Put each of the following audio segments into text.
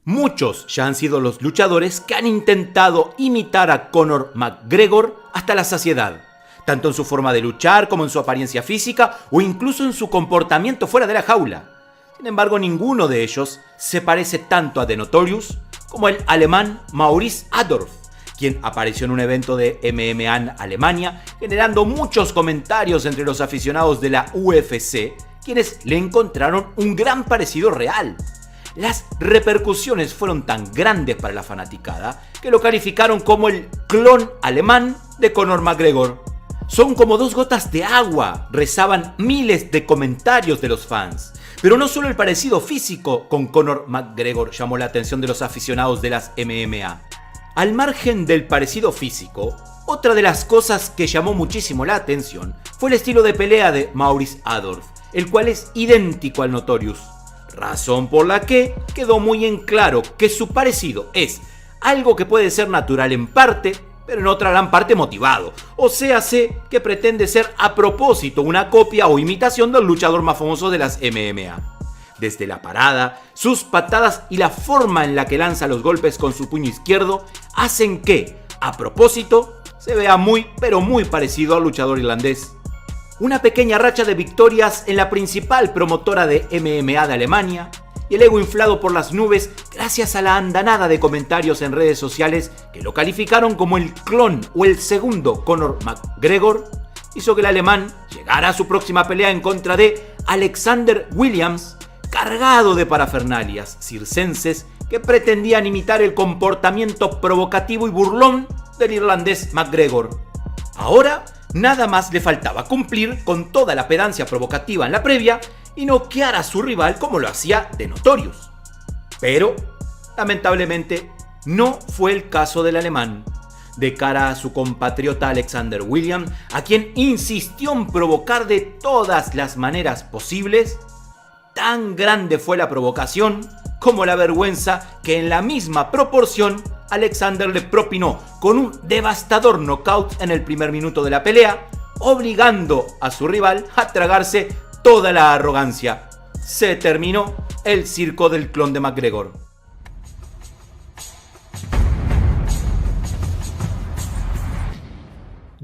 Muchos ya han sido los luchadores que han intentado imitar a Conor McGregor hasta la saciedad, tanto en su forma de luchar como en su apariencia física o incluso en su comportamiento fuera de la jaula. Sin embargo, ninguno de ellos se parece tanto a The Notorious como el alemán Maurice Adolf, quien apareció en un evento de MMA en Alemania, generando muchos comentarios entre los aficionados de la UFC, quienes le encontraron un gran parecido real. Las repercusiones fueron tan grandes para la fanaticada que lo calificaron como el clon alemán de Conor McGregor. Son como dos gotas de agua, rezaban miles de comentarios de los fans. Pero no solo el parecido físico con Conor McGregor llamó la atención de los aficionados de las MMA. Al margen del parecido físico, otra de las cosas que llamó muchísimo la atención fue el estilo de pelea de Maurice Adolf, el cual es idéntico al Notorious. Razón por la que quedó muy en claro que su parecido es algo que puede ser natural en parte, pero en otra gran parte motivado. O sea, que pretende ser a propósito una copia o imitación del luchador más famoso de las MMA. Desde la parada, sus patadas y la forma en la que lanza los golpes con su puño izquierdo hacen que, a propósito, se vea muy pero muy parecido al luchador irlandés. Una pequeña racha de victorias en la principal promotora de MMA de Alemania y el ego inflado por las nubes gracias a la andanada de comentarios en redes sociales que lo calificaron como el clon o el segundo Conor McGregor, hizo que el alemán llegara a su próxima pelea en contra de Alexander Williams, cargado de parafernalias circenses que pretendían imitar el comportamiento provocativo y burlón del irlandés McGregor. Ahora, nada más le faltaba cumplir con toda la pedancia provocativa en la previa y noquear a su rival como lo hacía The Notorious. Pero, lamentablemente, no fue el caso del alemán. De cara a su compatriota Alexander Williams, a quien insistió en provocar de todas las maneras posibles, tan grande fue la provocación como la vergüenza que en la misma proporción Alexander le propinó con un devastador knockout en el primer minuto de la pelea, obligando a su rival a tragarse toda la arrogancia. Se terminó el circo del clon de McGregor.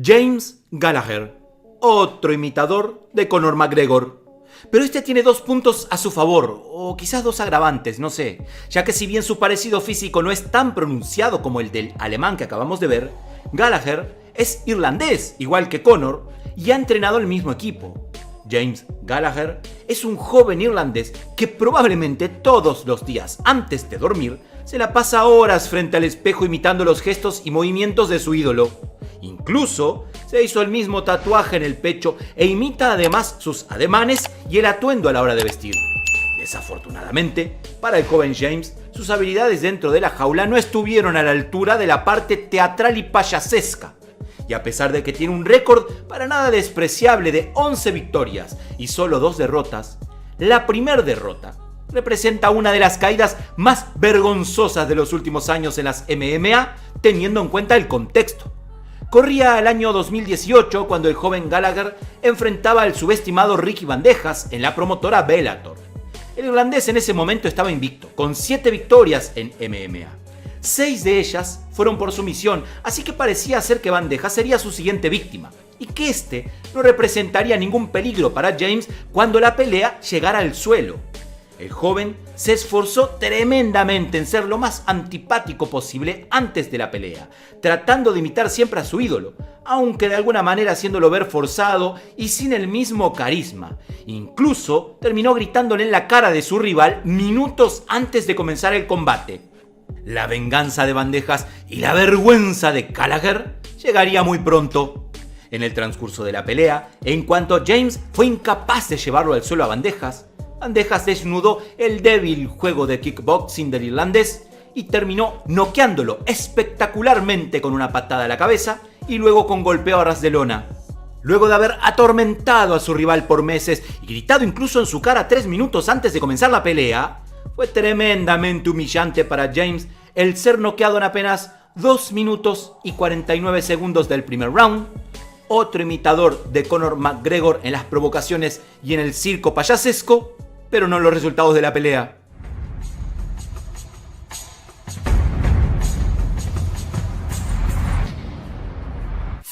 James Gallagher, otro imitador de Conor McGregor. Pero este tiene dos puntos a su favor, o quizás dos agravantes, no sé, ya que si bien su parecido físico no es tan pronunciado como el del alemán que acabamos de ver, Gallagher es irlandés, igual que Conor, y ha entrenado el mismo equipo. James Gallagher es un joven irlandés que probablemente todos los días antes de dormir se la pasa horas frente al espejo imitando los gestos y movimientos de su ídolo. Incluso se hizo el mismo tatuaje en el pecho e imita además sus ademanes y el atuendo a la hora de vestir. Desafortunadamente, para el joven James, sus habilidades dentro de la jaula no estuvieron a la altura de la parte teatral y payasesca. Y a pesar de que tiene un récord para nada despreciable de 11 victorias y solo 2 derrotas, la primera derrota representa una de las caídas más vergonzosas de los últimos años en las MMA, teniendo en cuenta el contexto. Corría el año 2018 cuando el joven Gallagher enfrentaba al subestimado Ricky Bandejas en la promotora Bellator. El irlandés en ese momento estaba invicto, con 7 victorias en MMA. 6 de ellas fueron por sumisión, así que parecía ser que Bandejas sería su siguiente víctima, y que este no representaría ningún peligro para James cuando la pelea llegara al suelo. El joven se esforzó tremendamente en ser lo más antipático posible antes de la pelea, tratando de imitar siempre a su ídolo, aunque de alguna manera haciéndolo ver forzado y sin el mismo carisma. Incluso terminó gritándole en la cara de su rival minutos antes de comenzar el combate. La venganza de Bandejas y la vergüenza de Gallagher llegaría muy pronto. En el transcurso de la pelea, en cuanto James fue incapaz de llevarlo al suelo a Bandejas, Bandejas desnudó el débil juego de kickboxing del irlandés y terminó noqueándolo espectacularmente con una patada a la cabeza y luego con golpeo a ras de lona. Luego de haber atormentado a su rival por meses y gritado incluso en su cara 3 minutos antes de comenzar la pelea, fue tremendamente humillante para James el ser noqueado en apenas 2 minutos y 49 segundos del primer round. Otro imitador de Conor McGregor en las provocaciones y en el circo payasesco, pero no en los resultados de la pelea.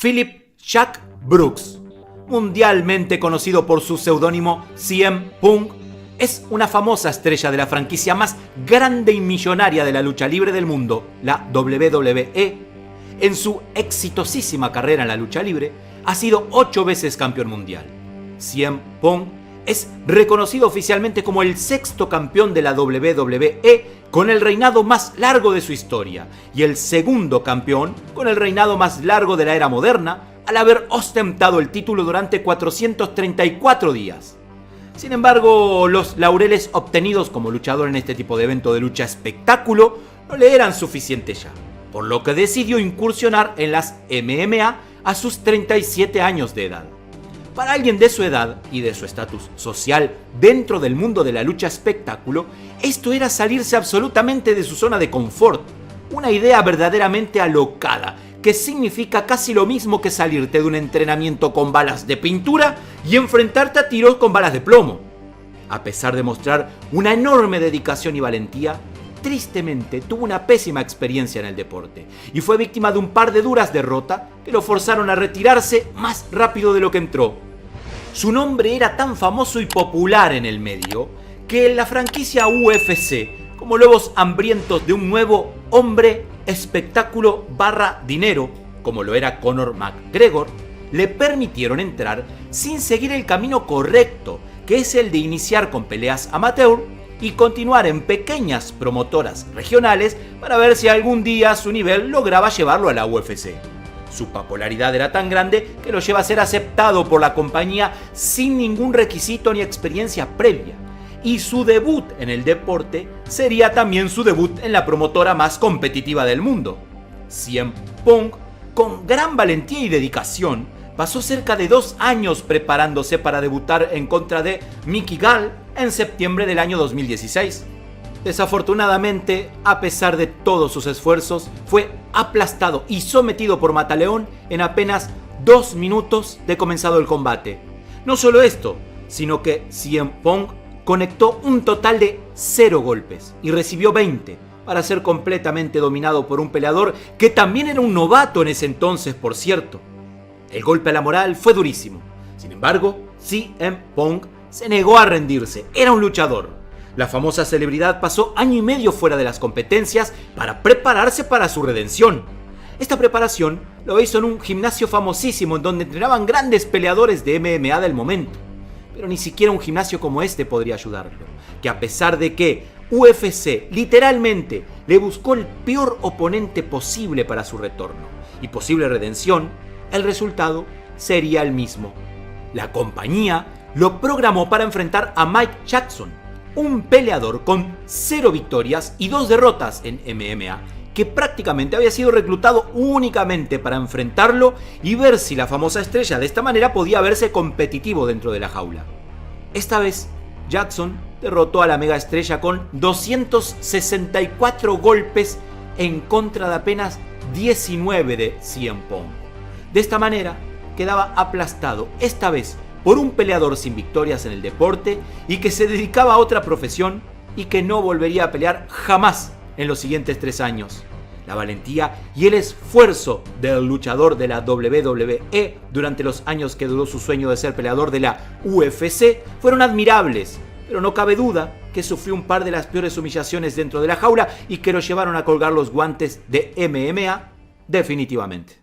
Philip Jack Brooks, mundialmente conocido por su seudónimo CM Punk, es una famosa estrella de la franquicia más grande y millonaria de la lucha libre del mundo, la WWE. En su exitosísima carrera en la lucha libre, ha sido 8 veces campeón mundial. CM Punk es reconocido oficialmente como el 6º campeón de la WWE con el reinado más largo de su historia y el 2º campeón con el reinado más largo de la era moderna al haber ostentado el título durante 434 días. Sin embargo, los laureles obtenidos como luchador en este tipo de evento de lucha espectáculo no le eran suficientes ya, por lo que decidió incursionar en las MMA a sus 37 años de edad. Para alguien de su edad y de su estatus social dentro del mundo de la lucha espectáculo, esto era salirse absolutamente de su zona de confort, una idea verdaderamente alocada, que significa casi lo mismo que salirte de un entrenamiento con balas de pintura y enfrentarte a tiros con balas de plomo. A pesar de mostrar una enorme dedicación y valentía, tristemente tuvo una pésima experiencia en el deporte y fue víctima de un par de duras derrotas que lo forzaron a retirarse más rápido de lo que entró. Su nombre era tan famoso y popular en el medio que en la franquicia UFC, como lobos hambrientos de un nuevo hombre espectáculo / dinero, como lo era Conor McGregor, le permitieron entrar sin seguir el camino correcto, que es el de iniciar con peleas amateur y continuar en pequeñas promotoras regionales para ver si algún día su nivel lograba llevarlo a la UFC. Su popularidad era tan grande que lo lleva a ser aceptado por la compañía sin ningún requisito ni experiencia previa. Y su debut en el deporte sería también su debut en la promotora más competitiva del mundo. CM Punk, con gran valentía y dedicación, pasó cerca de 2 años preparándose para debutar en contra de Mickey Gall en septiembre del año 2016. Desafortunadamente, a pesar de todos sus esfuerzos, fue aplastado y sometido por Mataleón en apenas 2 minutos de comenzado el combate. No solo esto, sino que CM Punk conectó un total de 0 golpes y recibió 20 para ser completamente dominado por un peleador que también era un novato en ese entonces, por cierto. El golpe a la moral fue durísimo. Sin embargo, CM Punk se negó a rendirse. Era un luchador. La famosa celebridad pasó 1 año y medio fuera de las competencias para prepararse para su redención. Esta preparación lo hizo en un gimnasio famosísimo en donde entrenaban grandes peleadores de MMA del momento. Pero ni siquiera un gimnasio como este podría ayudarlo, que a pesar de que UFC literalmente le buscó el peor oponente posible para su retorno y posible redención, el resultado sería el mismo. La compañía lo programó para enfrentar a Mike Jackson, un peleador con 0 victorias y 2 derrotas en MMA, que prácticamente había sido reclutado únicamente para enfrentarlo y ver si la famosa estrella de esta manera podía verse competitivo dentro de la jaula. Esta vez, Jackson derrotó a la mega estrella con 264 golpes en contra de apenas 19 de CM Punk. De esta manera, quedaba aplastado, esta vez por un peleador sin victorias en el deporte y que se dedicaba a otra profesión y que no volvería a pelear jamás en los siguientes 3 años. La valentía y el esfuerzo del luchador de la WWE durante los años que duró su sueño de ser peleador de la UFC fueron admirables, pero no cabe duda que sufrió un par de las peores humillaciones dentro de la jaula y que lo llevaron a colgar los guantes de MMA definitivamente.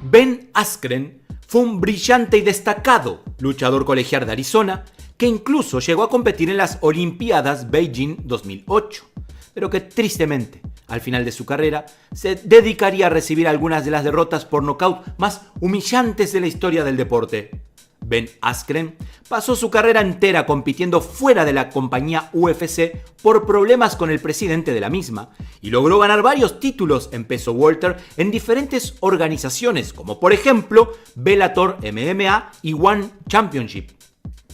Ben Askren fue un brillante y destacado luchador colegial de Arizona que incluso llegó a competir en las Olimpiadas Beijing 2008, pero que tristemente, al final de su carrera, se dedicaría a recibir algunas de las derrotas por nocaut más humillantes de la historia del deporte. Ben Askren pasó su carrera entera compitiendo fuera de la compañía UFC por problemas con el presidente de la misma y logró ganar varios títulos en peso welter en diferentes organizaciones como por ejemplo Bellator MMA y One Championship.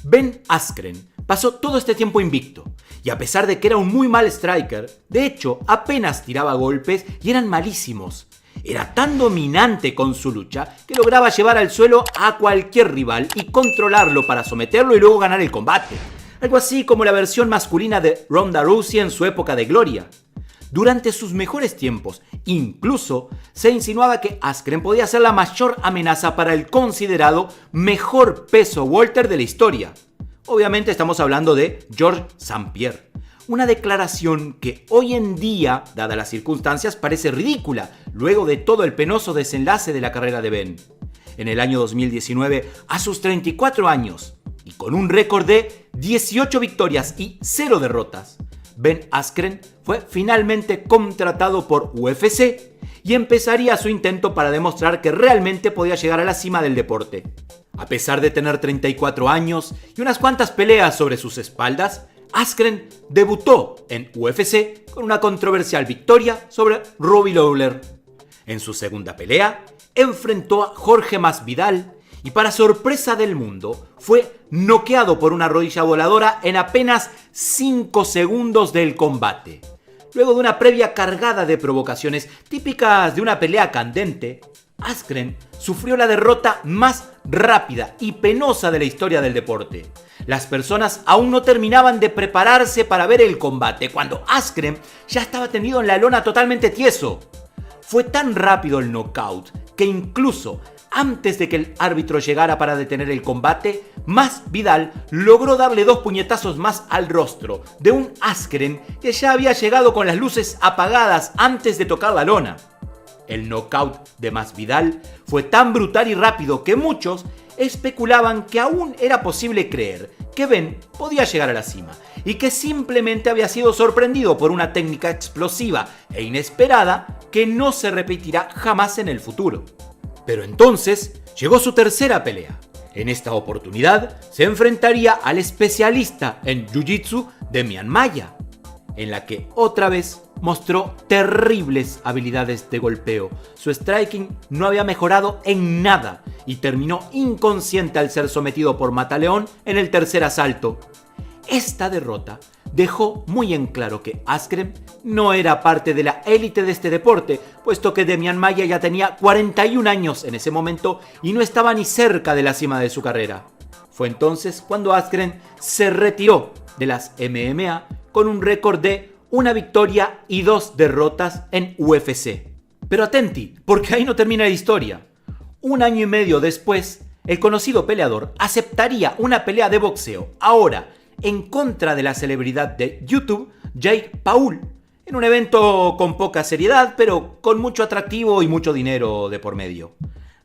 Ben Askren pasó todo este tiempo invicto y a pesar de que era un muy mal striker, de hecho apenas tiraba golpes y eran malísimos. Era tan dominante con su lucha que lograba llevar al suelo a cualquier rival y controlarlo para someterlo y luego ganar el combate. Algo así como la versión masculina de Ronda Rousey en su época de gloria. Durante sus mejores tiempos, incluso se insinuaba que Askren podía ser la mayor amenaza para el considerado mejor peso welter de la historia. Obviamente estamos hablando de Georges St-Pierre. Una declaración que hoy en día, dadas las circunstancias, parece ridícula, luego de todo el penoso desenlace de la carrera de Ben. En el año 2019, a sus 34 años, y con un récord de 18 victorias y 0 derrotas, Ben Askren fue finalmente contratado por UFC y empezaría su intento para demostrar que realmente podía llegar a la cima del deporte. A pesar de tener 34 años y unas cuantas peleas sobre sus espaldas, Askren debutó en UFC con una controversial victoria sobre Robbie Lawler. En su segunda pelea, enfrentó a Jorge Masvidal y, para sorpresa del mundo, fue noqueado por una rodilla voladora en apenas 5 segundos del combate. Luego de una previa cargada de provocaciones típicas de una pelea candente, Askren sufrió la derrota más rápida y penosa de la historia del deporte. Las personas aún no terminaban de prepararse para ver el combate cuando Askren ya estaba tendido en la lona totalmente tieso. Fue tan rápido el knockout que incluso antes de que el árbitro llegara para detener el combate, Masvidal logró darle 2 puñetazos más al rostro de un Askren que ya había llegado con las luces apagadas antes de tocar la lona. El knockout de Masvidal fue tan brutal y rápido que muchos especulaban que aún era posible creer que Ben podía llegar a la cima y que simplemente había sido sorprendido por una técnica explosiva e inesperada que no se repetirá jamás en el futuro. Pero entonces llegó su tercera pelea. En esta oportunidad se enfrentaría al especialista en Jiu-Jitsu Demian Maia, en la que otra vez mostró terribles habilidades de golpeo. Su striking no había mejorado en nada y terminó inconsciente al ser sometido por Mataleón en el tercer asalto. Esta derrota dejó muy en claro que Askren no era parte de la élite de este deporte, puesto que Demian Maia ya tenía 41 años en ese momento y no estaba ni cerca de la cima de su carrera. Fue entonces cuando Askren se retiró de las MMA con un récord de 1 victoria y 2 derrotas en UFC. Pero atenti, porque ahí no termina la historia. 1 año y medio después, el conocido peleador aceptaría una pelea de boxeo, ahora en contra de la celebridad de YouTube, Jake Paul, en un evento con poca seriedad, pero con mucho atractivo y mucho dinero de por medio.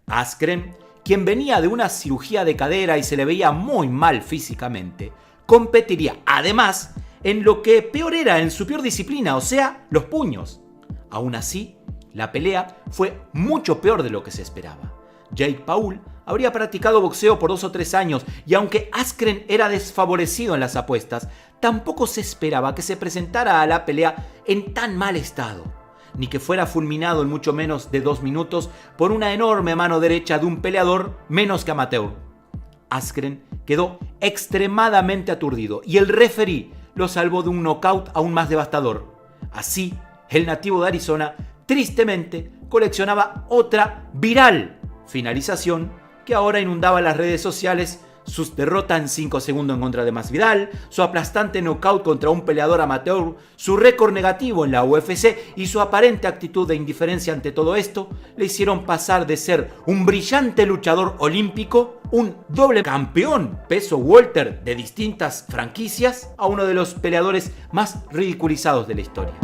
Askren, quien venía de una cirugía de cadera y se le veía muy mal físicamente, competiría además en lo que peor era, en su peor disciplina, o sea, los puños. Aún así, la pelea fue mucho peor de lo que se esperaba. Jake Paul habría practicado boxeo por 2 o 3 años y aunque Askren era desfavorecido en las apuestas, tampoco se esperaba que se presentara a la pelea en tan mal estado, ni que fuera fulminado en mucho menos de 2 minutos por una enorme mano derecha de un peleador menos que amateur. Askren quedó extremadamente aturdido y el referí lo salvó de un knockout aún más devastador. Así, el nativo de Arizona tristemente coleccionaba otra viral finalización que ahora inundaba las redes sociales: sus derrotas en 5 segundos en contra de Masvidal, su aplastante knockout contra un peleador amateur, su récord negativo en la UFC y su aparente actitud de indiferencia ante todo esto le hicieron pasar de ser un brillante luchador olímpico, un doble campeón peso welter de distintas franquicias, a uno de los peleadores más ridiculizados de la historia.